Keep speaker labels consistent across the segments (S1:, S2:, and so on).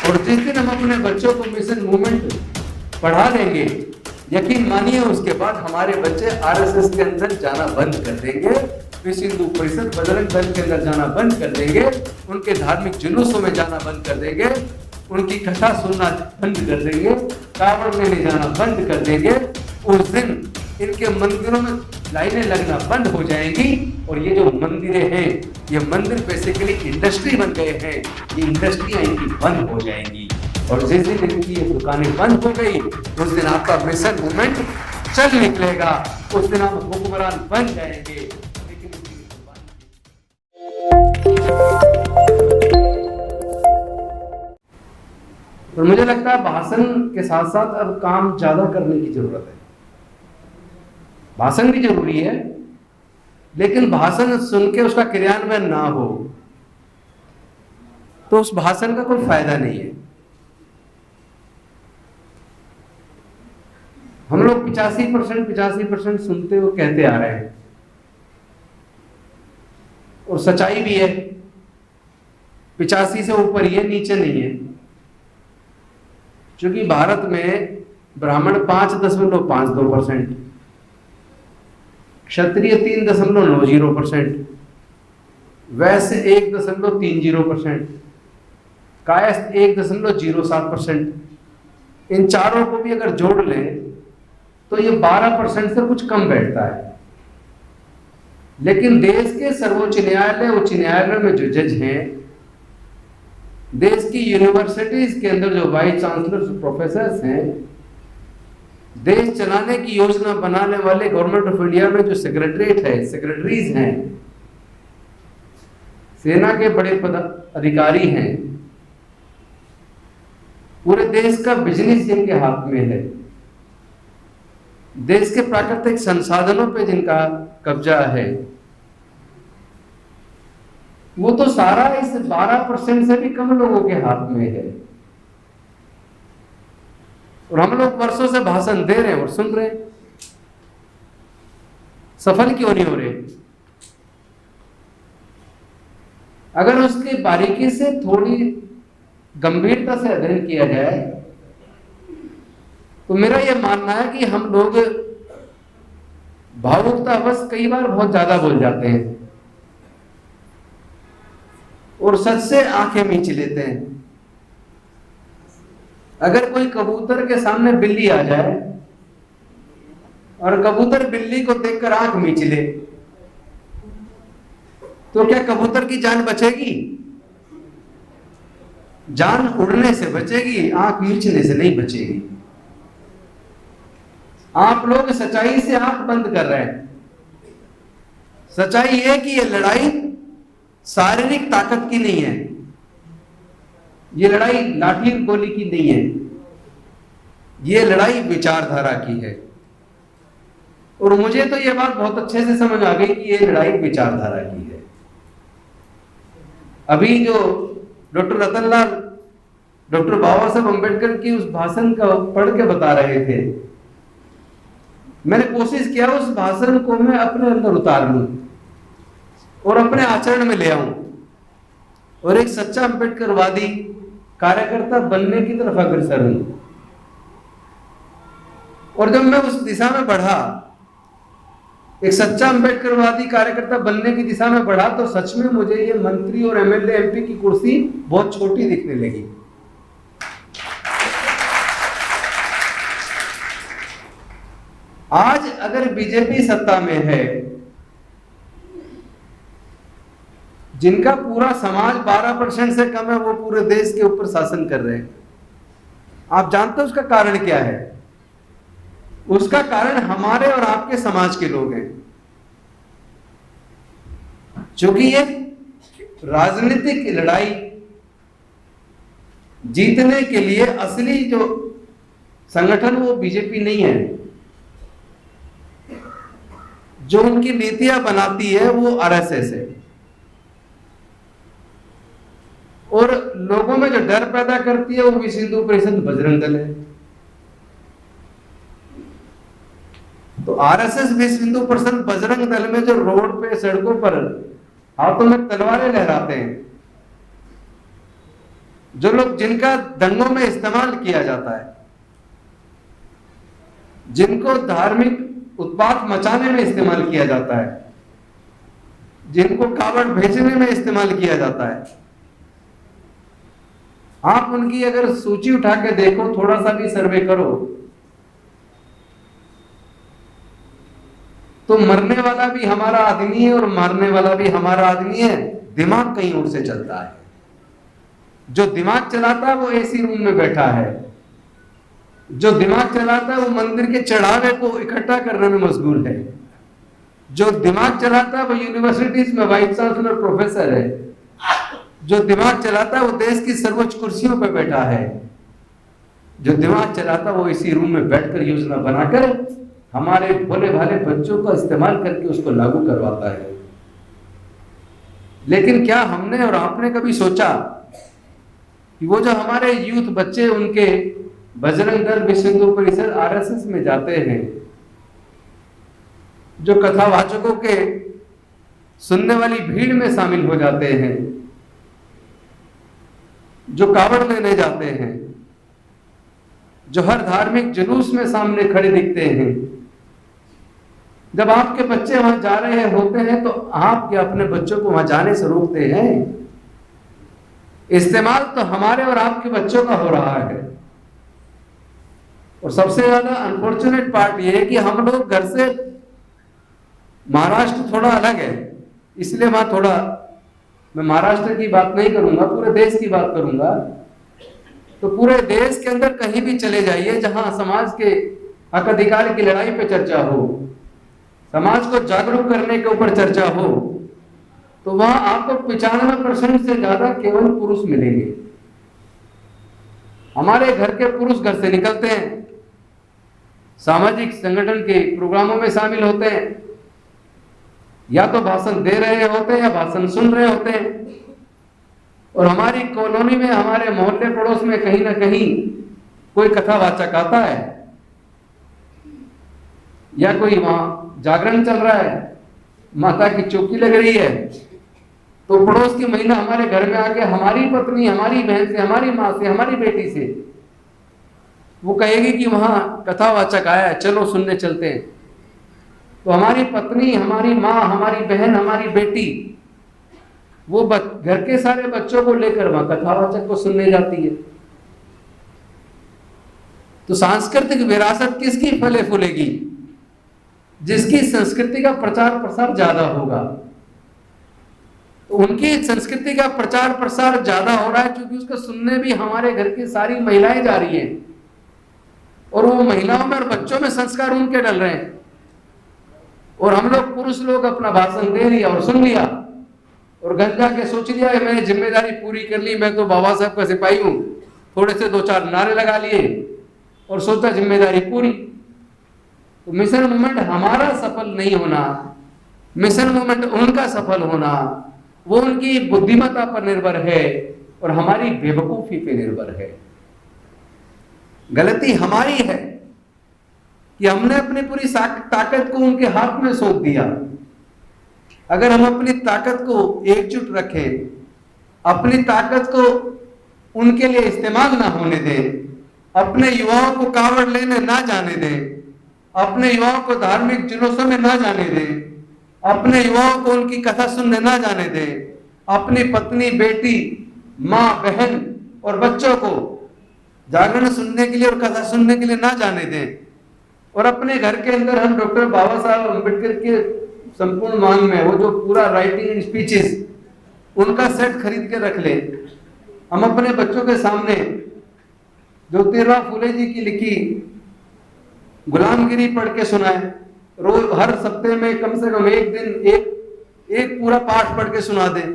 S1: और जिस दिन हम अपने बच्चों को मिशन मूवमेंट पढ़ा देंगे, यकीन मानिए उसके बाद हमारे बच्चे आरएसएस के अंदर जाना बंद कर देंगे, विश्व हिंदू परिषद बजरंग दल के अंदर जाना बंद कर देंगे, उनके धार्मिक जुलूसों में जाना बंद कर देंगे, उनकी कथा सुनना बंद कर देंगे, कावड़ में जाना बंद कर देंगे। उस दिन इनके मंदिरों में लाइनें लगना बंद हो जाएंगी और ये जो मंदिरें हैं, ये मंदिर बेसिकली इंडस्ट्री बन गए हैं, ये इंडस्ट्रियां इनकी बंद हो जाएंगी। और जिस दिन इनकी ये दुकानें बंद हो गई, उस दिन आपका मिशन मूवमेंट चल निकलेगा, उस दिन आप हुक्मरान बन जाएंगे। और मुझे लगता है भाषण के साथ साथ अब काम ज्यादा करने की जरूरत है। भाषण भी जरूरी है, लेकिन भाषण सुन के उसका क्रियान्वयन ना हो तो उस भाषण का कोई फायदा नहीं है। हम लोग 85% सुनते हुए कहते आ रहे हैं, और सच्चाई भी है, 85 से ऊपर ही है, नीचे नहीं है। क्योंकि भारत में ब्राह्मण 5.52%, क्षत्रिय 3.90%, वैश्य 1.30%, कायस्थ 1.07%। इन चारों को भी अगर जोड़ लें तो ये 12% से कुछ कम बैठता है। लेकिन देश के सर्वोच्च न्यायालय, उच्च न्यायालय में जो जज हैं, देश की यूनिवर्सिटीज के अंदर जो वाइस चांसलर प्रोफेसर्स हैं, देश चलाने की योजना बनाने वाले गवर्नमेंट ऑफ इंडिया में जो सेक्रेटरीज हैं, सेना के बड़े अधिकारी हैं, पूरे देश का बिजनेस जिनके हाथ में है, देश के प्राकृतिक संसाधनों पे जिनका कब्जा है, वो तो सारा इस 12% से भी कम लोगों के हाथ में है। और हम लोग वर्षों से भाषण दे रहे हैं और सुन रहे हैं, सफल क्यों नहीं हो रहे? अगर उसकी बारीकी से थोड़ी गंभीरता से अध्ययन किया जाए तो मेरा यह मानना है कि हम लोग भावुकतावश कई बार बहुत ज्यादा बोल जाते हैं और सच से आंखें मीच लेते हैं। अगर कोई कबूतर के सामने बिल्ली आ जाए और कबूतर बिल्ली को देखकर आंख मीच ले, तो क्या कबूतर की जान बचेगी? जान उड़ने से बचेगी, आंख मीचने से नहीं बचेगी। आप लोग सच्चाई से आंख बंद कर रहे हैं। सच्चाई है कि ये लड़ाई शारीरिक ताकत की नहीं है, ये लड़ाई लाठी गोली की नहीं है, ये लड़ाई विचारधारा की है। और मुझे तो ये बात बहुत अच्छे से समझ आ गई कि ये लड़ाई विचारधारा की है। अभी जो डॉक्टर रतनलाल डॉक्टर बाबा साहब अम्बेडकर की उस भाषण का पढ़ के बता रहे थे, मैंने कोशिश किया उस भाषण को मैं अपने अंदर उतार लूं और अपने आचरण में ले आऊं और एक सच्चा अम्बेडकरवादी कार्यकर्ता बनने की तरफ अग्रसर हूं। और जब मैं उस दिशा में बढ़ा, एक सच्चा अम्बेडकरवादी कार्यकर्ता बनने की दिशा में बढ़ा, तो सच में मुझे ये मंत्री और एमएलए एमपी की कुर्सी बहुत छोटी दिखने लगी। आज अगर बीजेपी सत्ता में है, जिनका पूरा समाज 12% से कम है, वो पूरे देश के ऊपर शासन कर रहे हैं, आप जानते हो उसका कारण क्या है? उसका कारण हमारे और आपके समाज के लोग हैं। क्योंकि ये राजनीतिक लड़ाई जीतने के लिए असली जो संगठन वो बीजेपी नहीं है, जो उनकी नीतियां बनाती है वो आरएसएस है। और लोगों में जो डर पैदा करती है वो विश्व हिंदू परिषद बजरंग दल है। तो आरएसएस विश्व हिंदू परिषद बजरंग दल में जो रोड पे सड़कों पर हाथों में तलवारें लहराते हैं, जो लोग जिनका दंगों में इस्तेमाल किया जाता है, जिनको धार्मिक उत्पात मचाने में इस्तेमाल किया जाता है, जिनको कावड़ भेजने में इस्तेमाल किया जाता है, आप उनकी अगर सूची उठा के देखो, थोड़ा सा भी सर्वे करो, तो मरने वाला भी हमारा आदमी है और मारने वाला भी हमारा आदमी है। दिमाग कहीं और से चलता है। जो दिमाग चलाता है वो एसी रूम में बैठा है, जो दिमाग चलाता है वो मंदिर के चढ़ावे को इकट्ठा करने में मशगूल है, जो दिमाग चलाता है वो यूनिवर्सिटीज में वाइस चांसलर प्रोफेसर है, जो दिमाग चलाता है वो देश की सर्वोच्च कुर्सियों पर बैठा है, जो दिमाग चलाता है वो इसी रूम में बैठकर योजना बनाकर हमारे भोले भाले बच्चों का इस्तेमाल करके उसको लागू करवाता है। लेकिन क्या हमने और आपने कभी सोचा कि वो जो हमारे यूथ बच्चे उनके बजरंग दल, विश्व हिंदू परिषद, आरएसएस में जाते हैं, जो कथावाचकों के सुनने वाली भीड़ में शामिल हो जाते हैं, जो कावड़ लेने जाते हैं, जो हर धार्मिक जुलूस में सामने खड़े दिखते हैं, जब आपके बच्चे वहां जा रहे होते हैं तो आप क्या अपने बच्चों को वहां जाने से रोकते हैं? इस्तेमाल तो हमारे और आपके बच्चों का हो रहा है। और सबसे ज्यादा अनफॉर्चुनेट पार्ट यह है कि हम लोग घर से, महाराष्ट्र थोड़ा अलग है, इसलिए मैं महाराष्ट्र की बात नहीं करूंगा, पूरे देश की बात करूंगा। तो पूरे देश के अंदर कहीं भी चले जाइए जहां समाज के हक अधिकार की लड़ाई पे चर्चा हो, समाज को जागरूक करने के ऊपर चर्चा हो, तो वहां आपको 95% से ज्यादा केवल पुरुष मिलेंगे। हमारे घर के पुरुष घर से निकलते हैं, सामाजिक संगठन के प्रोग्रामों में शामिल होते हैं, या तो भाषण दे रहे होते हैं या भाषण सुन रहे होते हैं। और हमारी कॉलोनी में, हमारे मोहल्ले पड़ोस में कहीं ना कहीं कोई कथावाचक आता है, या कोई वहां जागरण चल रहा है, माता की चौकी लग रही है, तो पड़ोस की महिला हमारे घर में आके हमारी पत्नी, हमारी बहन से, हमारी माँ से, हमारी बेटी से वो कहेगी कि वहां कथावाचक आया है, चलो सुनने चलते हैं। तो हमारी पत्नी, हमारी माँ, हमारी बहन, हमारी बेटी वो घर के सारे बच्चों को लेकर वहां कथावाचक को सुनने जाती है। तो सांस्कृतिक विरासत किसकी फले फूलेगी? जिसकी संस्कृति का प्रचार प्रसार ज्यादा होगा। तो उनकी संस्कृति का प्रचार प्रसार ज्यादा हो रहा है क्योंकि उसको सुनने भी हमारे घर की सारी महिलाएं जा रही हैं, और वो महिलाओं में और बच्चों में संस्कार उनके डल रहे हैं। और हम लोग पुरुष लोग अपना भाषण दे लिया और सुन लिया, और घर जाके सोच लिया कि मैंने जिम्मेदारी पूरी कर ली, मैं तो बाबा साहब का सिपाही हूं, थोड़े से 2-4 नारे लगा लिए और सोचा जिम्मेदारी पूरी। तो मिशन मूवमेंट हमारा सफल नहीं होना, मिशन मूवमेंट उनका सफल होना, वो उनकी बुद्धिमत्ता पर निर्भर है और हमारी बेवकूफी पे निर्भर है। गलती हमारी है कि हमने अपनी पूरी ताकत को उनके हाथ में सौंप दिया। अगर हम अपनी ताकत को एकजुट रखें, अपनी ताकत को उनके लिए इस्तेमाल ना होने दें, अपने युवाओं को कावड़ लेने ना जाने दें, अपने युवाओं को धार्मिक जुलूसों में ना जाने दें, अपने युवाओं को उनकी कथा सुनने ना जाने दें, अपनी पत्नी, बेटी, माँ, बहन और बच्चों को जागरण सुनने के लिए और कथा सुनने के लिए ना जाने दें, और अपने घर के अंदर हम डॉक्टर बाबा साहब अम्बेडकर के संपूर्ण मान में वो जो पूरा राइटिंग एंड स्पीचेस उनका सेट खरीद के रख लें। हम अपने बच्चों के सामने ज्योतिराव फुले जी की लिखी गुलामगिरी पढ़ के सुनाएं, रोज हर सप्ताह में कम से कम एक दिन एक पूरा पाठ पढ़ के सुना दें,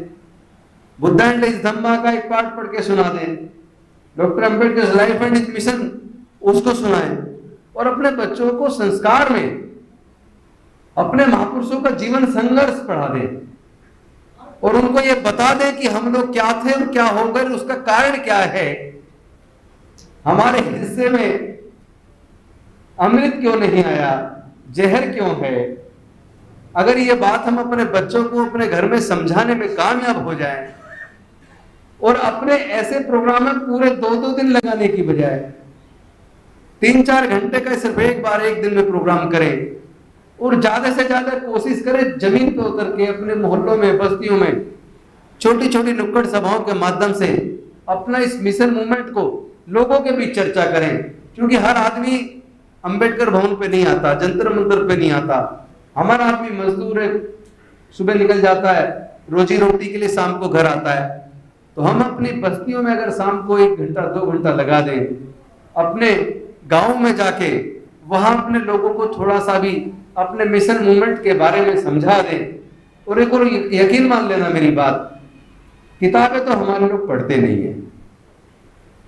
S1: बुद्ध एंड हिज धम्मा का एक पाठ पढ़ के सुना दें, doctor Ambedkar life and his mission उसको सुनाएं, और अपने बच्चों को संस्कार में अपने महापुरुषों का जीवन संघर्ष पढ़ा दें, और उनको ये बता दें कि हम लोग क्या थे और क्या हो गए, उसका कारण क्या है, हमारे हिस्से में अमृत क्यों नहीं आया, जहर क्यों है। अगर ये बात हम अपने बच्चों को अपने घर में समझाने में कामयाब हो जाएं, और अपने ऐसे प्रोग्राम में पूरे 2-2 दिन लगाने की बजाय 3-4 घंटे का सिर्फ एक बार एक दिन में प्रोग्राम करें और ज्यादा से ज्यादा कोशिश करें जमीन पे उतर के अपने मोहल्लों में, बस्तियों में छोटी छोटी नुक्कड़ सभाओं के माध्यम से अपना इस मिशन मूवमेंट को लोगों के बीच चर्चा करें। क्योंकि हर आदमी अंबेडकर भवन पे नहीं आता, जंतर मंतर पे नहीं आता। हमारा आदमी मजदूर है, सुबह निकल जाता है, रोजी रोटी के लिए शाम को घर आता है। तो हम अपनी बस्तियों में अगर शाम को 1 घंटा 2 घंटा लगा दें, अपने गांव में जाके वहां अपने लोगों को थोड़ा सा भी अपने मिशन मूवमेंट के बारे में समझा दें। और एक और यकीन मान लेना मेरी बात, किताबें तो हमारे लोग पढ़ते नहीं है।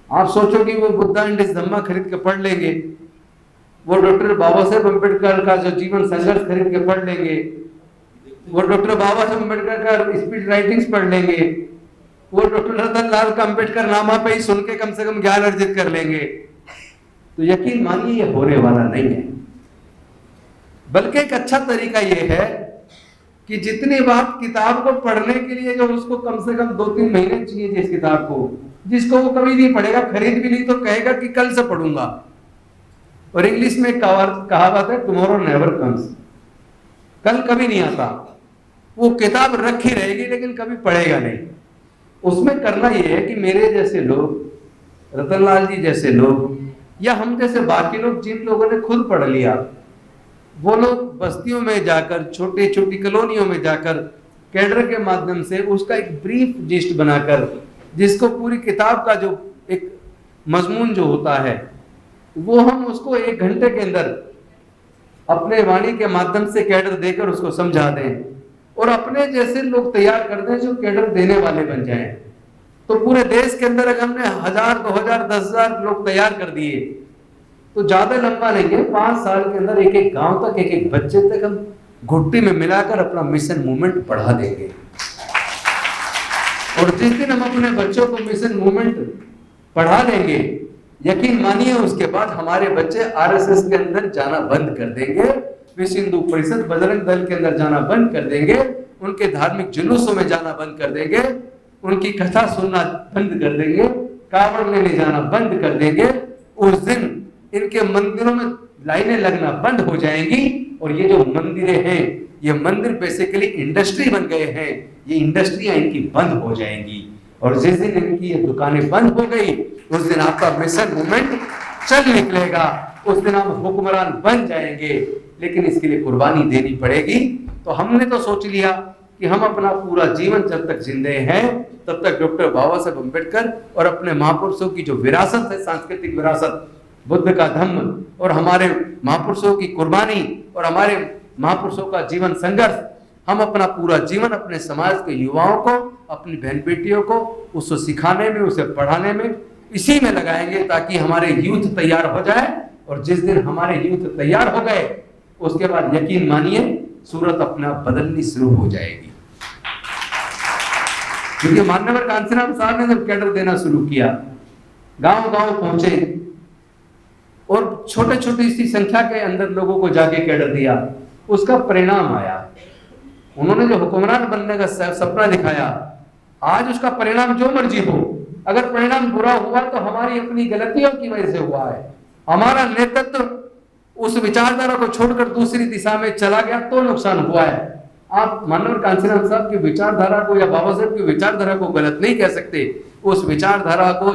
S1: आप सोचो कि वो बुद्धा एंड हिज धम्मा खरीद के पढ़ लेंगे, वो डॉक्टर बाबा साहेब अम्बेडकर का जो जीवन संघर्ष खरीद के पढ़ लेंगे, वो डॉक्टर बाबा साहेब अम्बेडकर का स्पीच राइटिंग्स पढ़ लेंगे, वो डॉक्टर रतन लाल का अम्बेडकर नामा पे ही सुन के कम से कम ज्ञान अर्जित कर लेंगे। तो यकीन मानिए ये होने वाला नहीं है। बल्कि एक अच्छा तरीका ये है कि जितनी बात किताब को पढ़ने के लिए जो उसको कम से कम 2-3 महीने चाहिए जिस किताब को, जिसको वो कभी नहीं पढ़ेगा, खरीद भी नहीं तो कहेगा कि कल से पढ़ूंगा। और इंग्लिश में कहावत है टुमारो नेवर कम्स, कल कभी नहीं आता। वो किताब रखी रहेगी लेकिन कभी पढ़ेगा नहीं। उसमें करना यह है कि मेरे जैसे लोग, रतनलाल जी जैसे लोग, या हम जैसे बाकी लोग जिन लोगों ने खुद पढ़ लिया, वो लोग बस्तियों में जाकर, छोटी छोटी कॉलोनियों में जाकर कैडर के माध्यम से उसका एक ब्रीफ लिस्ट बनाकर, जिसको पूरी किताब का जो एक मजमून जो होता है वो हम उसको 1 घंटे के अंदर अपने वाणी के माध्यम से कैडर देकर उसको समझा दें और अपने जैसे लोग तैयार कर दें जो कैडर देने वाले बन जाएं। तो पूरे देश के अंदर अगर हमने 1000, 2000, 10,000 लोग तैयार कर दिए तो ज्यादा लंबा नहीं है, 5 साल के अंदर एक गांव तक, एक बच्चे तक हम घुट्टी में मिलाकर अपना मिशन मूवमेंट बढ़ा देंगे। और जिस दिन हम अपने बच्चों को मिशन मूवमेंट पढ़ा देंगे, यकीन मानिए उसके बाद हमारे बच्चे आरएसएस के अंदर जाना बंद कर देंगे, विश्व हिंदू परिषद, बजरंग दल के अंदर जाना बंद कर देंगे, उनके धार्मिक जुलूसों में जाना बंद कर देंगे, उनकी कथा सुनना बंद कर देंगे, कावड़ लेने जाना बंद कर देंगे। उस दिन इनके मंदिरों में लाइनें लगना बंद हो जाएंगी। और ये जो मंदिरें हैं, ये मंदिर बेसिकली इंडस्ट्री बन गए हैं, ये इंडस्ट्रियां इनकी बंद हो जाएंगी। और जिस दिन इनकी ये दुकानें बंद हो गई उस दिन आपका मिशन मूवमेंट चल निकलेगा, उस दिन हम हुक्मरान बन जाएंगे। लेकिन इसके लिए कुर्बानी देनी पड़ेगी। तो हमने तो सोच लिया कि हम अपना पूरा जीवन जब तक जिंदे हैं तब तक डॉक्टर बाबा साहेब अम्बेडकर और अपने महापुरुषों की जो विरासत है, सांस्कृतिक विरासत, बुद्ध का धम्म और हमारे महापुरुषों की कुर्बानी और हमारे महापुरुषों का जीवन संघर्ष, हम अपना पूरा जीवन अपने समाज के युवाओं को, अपनी बहन बेटियों को उसको सिखाने में, उसे पढ़ाने में, इसी में लगाएंगे ताकि हमारे यूथ तैयार हो जाए। और जिस दिन हमारे यूथ तैयार हो गए उसके बाद यकीन मानिए सूरत अपना बदलनी शुरू हो जाएगी। क्योंकि मान्यवर कांसीराम साहब ने जब कैडर देना शुरू किया, गांव गांव पहुंचे और छोटे छोटी सी संख्या के अंदर लोगों को जाके कैडर दिया, उसका परिणाम आया। उन्होंने जो हुक्मरान बनने का सपना दिखाया, आज उसका परिणाम जो मर्जी हो, अगर परिणाम बुरा हुआ तो हमारी अपनी गलतियों की वजह से हुआ है। हमारा नेतृत्व उस विचारधारा को छोड़कर दूसरी दिशा में चला गया तो नुकसान हुआ है। आप मानवर कांसीराम साहब की विचारधारा को या बाबा साहब की विचारधारा को गलत नहीं कह सकते। उस विचारधारा को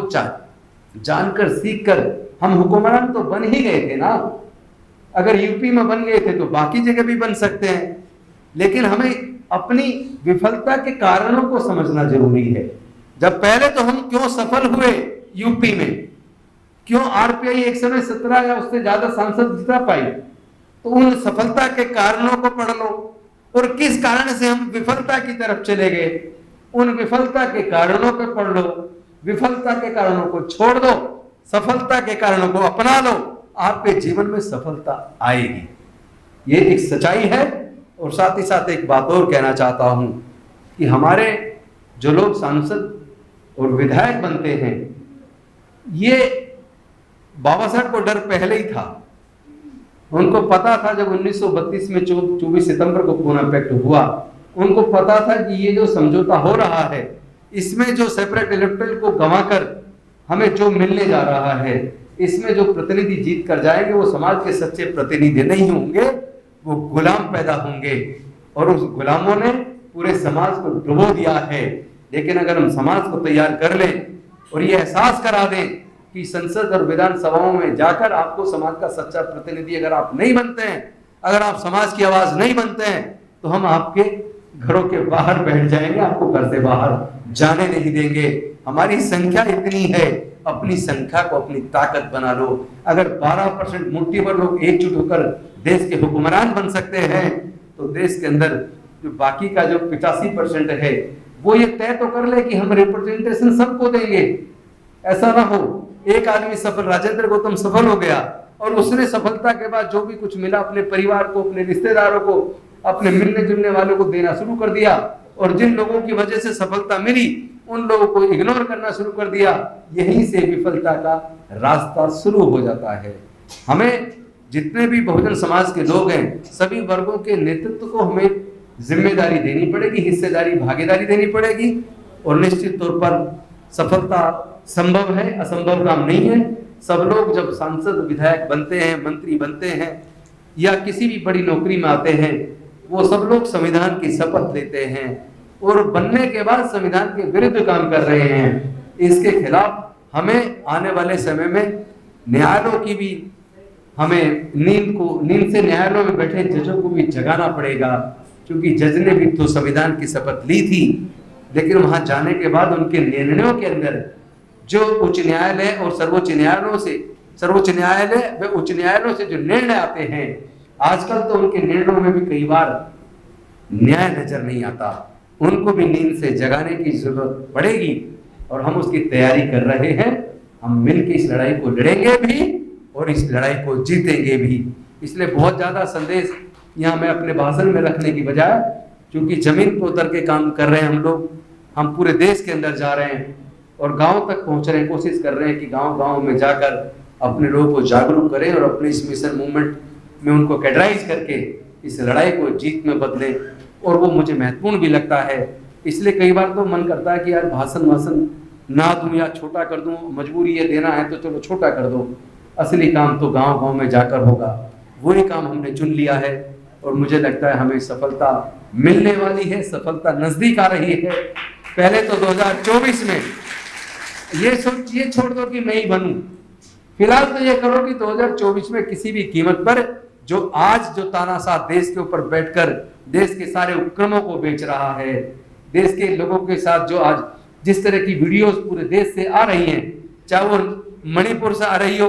S1: जानकर, सीखकर हम हुक्मरान तो बन ही गए थे ना। अगर यूपी में बन गए थे तो बाकी जगह भी बन सकते हैं। लेकिन हमें अपनी विफलता के कारणों को समझना जरूरी है। जब पहले तो हम क्यों सफल हुए यूपी में, क्यों आरपीआई एक समय 17 या उससे ज्यादा सांसद जिता पाई, तो उन सफलता के कारणों को पढ़ लो और किस कारण से हम विफलता की तरफ चले गए, उन विफलता के कारणों को पढ़ लो। विफलता के कारणों को छोड़ दो, सफलता के कारणों को अपना लो, आपके जीवन में सफलता आएगी। ये एक सच्चाई है। और साथ ही साथ एक बात और कहना चाहता हूं कि हमारे जो लोग सांसद और विधायक बनते हैं, ये बाबा साहब को डर पहले ही था। उनको पता था जब 1932 में 24 सितंबर को पूना पैक्ट हुआ, उनको पता था कि ये जो समझौता हो रहा है इसमें जो सेपरेट इलेक्टोरल को गंवाकर हमें जो मिलने जा रहा है, इसमें जो प्रतिनिधि जीत कर जाएंगे वो समाज के सच्चे प्रतिनिधि नहीं होंगे, वो गुलाम पैदा होंगे और उस गुलामों ने पूरे समाज को डुबो दिया है। लेकिन अगर हम समाज को तैयार कर लें और ये एहसास करा दें कि संसद और विधानसभाओं में जाकर आपको समाज का सच्चा प्रतिनिधि अगर आप नहीं बनते हैं, अगर आप समाज की आवाज नहीं बनते हैं, तो हम आपके घरों के बाहर बैठ जाएंगे, आपको घर से बाहर जाने नहीं देंगे। हमारी संख्या इतनी है, अपनी संख्या को अपनी ताकत बना लो। अगर 12% मुट्ठी भर लोग एकजुट होकर देश के हुक्मरान बन सकते हैं, तो देश के अंदर जो बाकी का जो 85% है वो ये तय तो कर ले कि हम रिप्रेजेंटेशन सबको देंगे। ऐसा ना हो एक आदमी सफल, राजेंद्र गौतम सफल हो गया और उसने सफलता के बाद जो भी कुछ मिला अपने परिवार को, अपने रिश्तेदारों को, अपने मिलने जुलने वालों को देना शुरू कर दिया और जिन लोगों की वजह से सफलता मिली उन लोगों को इग्नोर करना शुरू कर दिया। यहीं से विफलता का रास्ता शुरू हो जाता है। हमें जितने भी बहुजन समाज के लोग हैं, सभी वर्गों के नेतृत्व को हमें जिम्मेदारी देनी पड़ेगी, हिस्सेदारी, भागीदारी देनी पड़ेगी और निश्चित तौर पर सफलता संभव है, असंभव काम नहीं है। सब लोग जब सांसद, विधायक बनते हैं, मंत्री बनते हैं या किसी भी बड़ी नौकरी में आते हैं, वो सब लोग संविधान की शपथ लेते हैं और बनने के बाद संविधान के विरुद्ध काम कर रहे हैं। इसके खिलाफ हमें आने वाले समय में न्यायालयों की भी, हमें नींद से न्यायालयों में बैठे जजों को भी जगाना पड़ेगा, क्योंकि जज ने भी तो संविधान की शपथ ली थी, लेकिन वहां जाने के बाद उनके निर्णयों के अंदर जो उच्च न्यायालय और सर्वोच्च न्यायालयों से जो निर्णय आते हैं, आजकल तो उनके निर्णयों में भी कई बार न्याय नजर नहीं आता। उनको भी नींद से जगाने की जरूरत पड़ेगी और हम उसकी तैयारी कर रहे हैं। हम मिलकर इस लड़ाई को लड़ेंगे भी और इस लड़ाई को जीतेंगे भी। इसलिए बहुत ज्यादा संदेश यहाँ मैं अपने भाषण में रखने की बजाय, क्योंकि जमीन पर उतर के काम कर रहे हैं हम लोग, हम पूरे देश के अंदर जा रहे हैं और गांव तक पहुंच रहे हैं, कोशिश कर रहे हैं कि गांव-गांव में जाकर अपने लोगों को जागरूक करें और अपने इस मिशन मूवमेंट में उनको कैटराइज करके इस लड़ाई को जीत में बदलें। और वो मुझे महत्वपूर्ण भी लगता है। इसलिए कई बार तो मन करता है कि यार भाषण ना दूं या छोटा कर दूं, मजबूरी है देना है तो चलो छोटा कर दो, असली काम तो गांव-गांव में जाकर होगा। वही काम हमने चुन लिया है और मुझे लगता है हमें सफलता मिलने वाली है, सफलता नजदीक आ रही है। पहले तो 2024 में ये छोड़ दो कि मैं ही बनूं, फिलहाल तो ये करो कि 2024 में किसी भी कीमत पर जो तानाशाह देश के ऊपर बैठकर देश के सारे उपक्रमों को बेच रहा है, देश के लोगों के साथ जो आज जिस तरह की वीडियोस पूरे देश से आ रही हैं, चाहे वो मणिपुर से आ रही हो,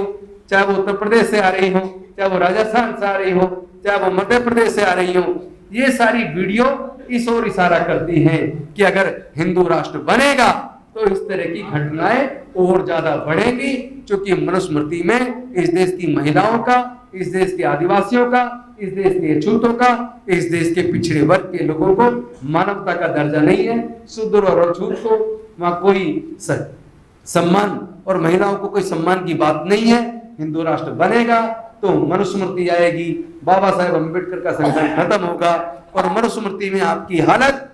S1: चाहे वो उत्तर प्रदेश से आ रही हो, चाहे वो राजस्थान से आ रही हो, चाहे वो मध्य प्रदेश से आ रही हो, ये सारी वीडियो इस ओर इशारा करती हैं कि अगर हिंदू राष्ट्र बनेगा तो इस तरह की घटनाएं और ज्यादा बढ़ेंगी, क्योंकि मनुस्मृति में इस देश की महिलाओं का, इस देश के आदिवासियों का, इस देश के अछूतों का, इस देश के पिछड़े वर्ग के लोगों को मानवता का दर्जा नहीं है। शूद्र और अछूत को वहां कोई सम्मान और महिलाओं को कोई सम्मान की बात नहीं है। हिंदू राष्ट्र बनेगा तो मनुस्मृति आएगी, बाबा साहेब अम्बेडकर का संविधान खत्म होगा और मनुस्मृति में आपकी हालत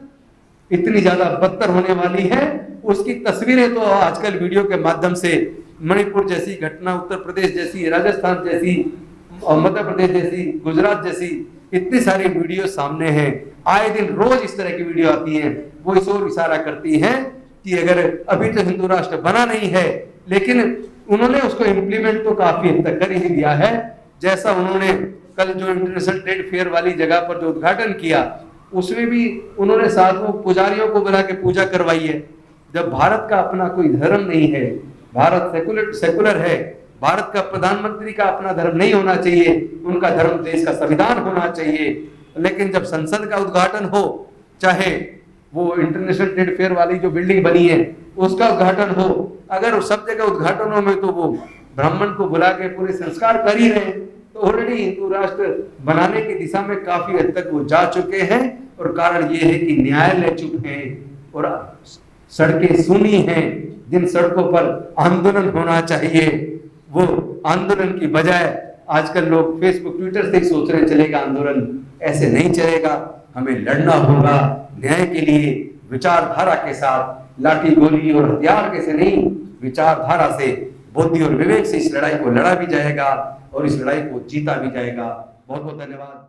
S1: इतनी ज्यादा बदतर होने वाली है, उसकी तस्वीरें तो आजकल वीडियो के माध्यम से मणिपुर जैसी घटना, उत्तर प्रदेश जैसी, राजस्थान जैसी, मध्य प्रदेश जैसी, गुजरात जैसी इतनी सारी वीडियो सामने हैं। आए दिन रोज इस तरह की वीडियो आती हैं, वो इस ओर इशारा करती हैं कि अगर अभी तो हिंदू राष्ट्र बना नहीं है, लेकिन उन्होंने उसको इम्प्लीमेंट तो काफी हद तक कर ही दिया है। जैसा उन्होंने कल जो इंटरनेशनल ट्रेड फेयर वाली जगह पर जो उद्घाटन किया, उसमें भी उन्होंने साधुओं पुजारियों को बुला के पूजा करवाई है। जब भारत का अपना कोई धर्म नहीं है, भारत सेकुलर है, भारत का प्रधानमंत्री का अपना धर्म नहीं होना चाहिए, उनका धर्म देश का संविधान होना चाहिए। लेकिन जब संसद का उद्घाटन हो, चाहे वो इंटरनेशनल ट्रेड फेयर वाली जो बिल्डिंग बनी है उसका उद्घाटन हो, अगर सब जगह उद्घाटनों में तो वो ब्राह्मण को बुला के पूरे संस्कार कर ही रहे, तो ऑलरेडी हिंदू राष्ट्र बनाने की दिशा में काफी हद तक वो जा चुके हैं। और कारण ये है कि न्यायालय चुप है और सड़कें सुनी हैं। जिन सड़कों पर आंदोलन होना चाहिए वो आंदोलन की बजाय आजकल लोग फेसबुक, ट्विटर से ही सोच रहे चलेगा आंदोलन, ऐसे नहीं चलेगा। हमें लड़ना होगा न्याय के लिए, विचारधारा के साथ, लाठी गोली और हथियार के से नहीं, विचारधारा से, बुद्धि और विवेक से इस लड़ाई को लड़ा भी जाएगा और इस लड़ाई को जीता भी जाएगा। बहुत बहुत धन्यवाद।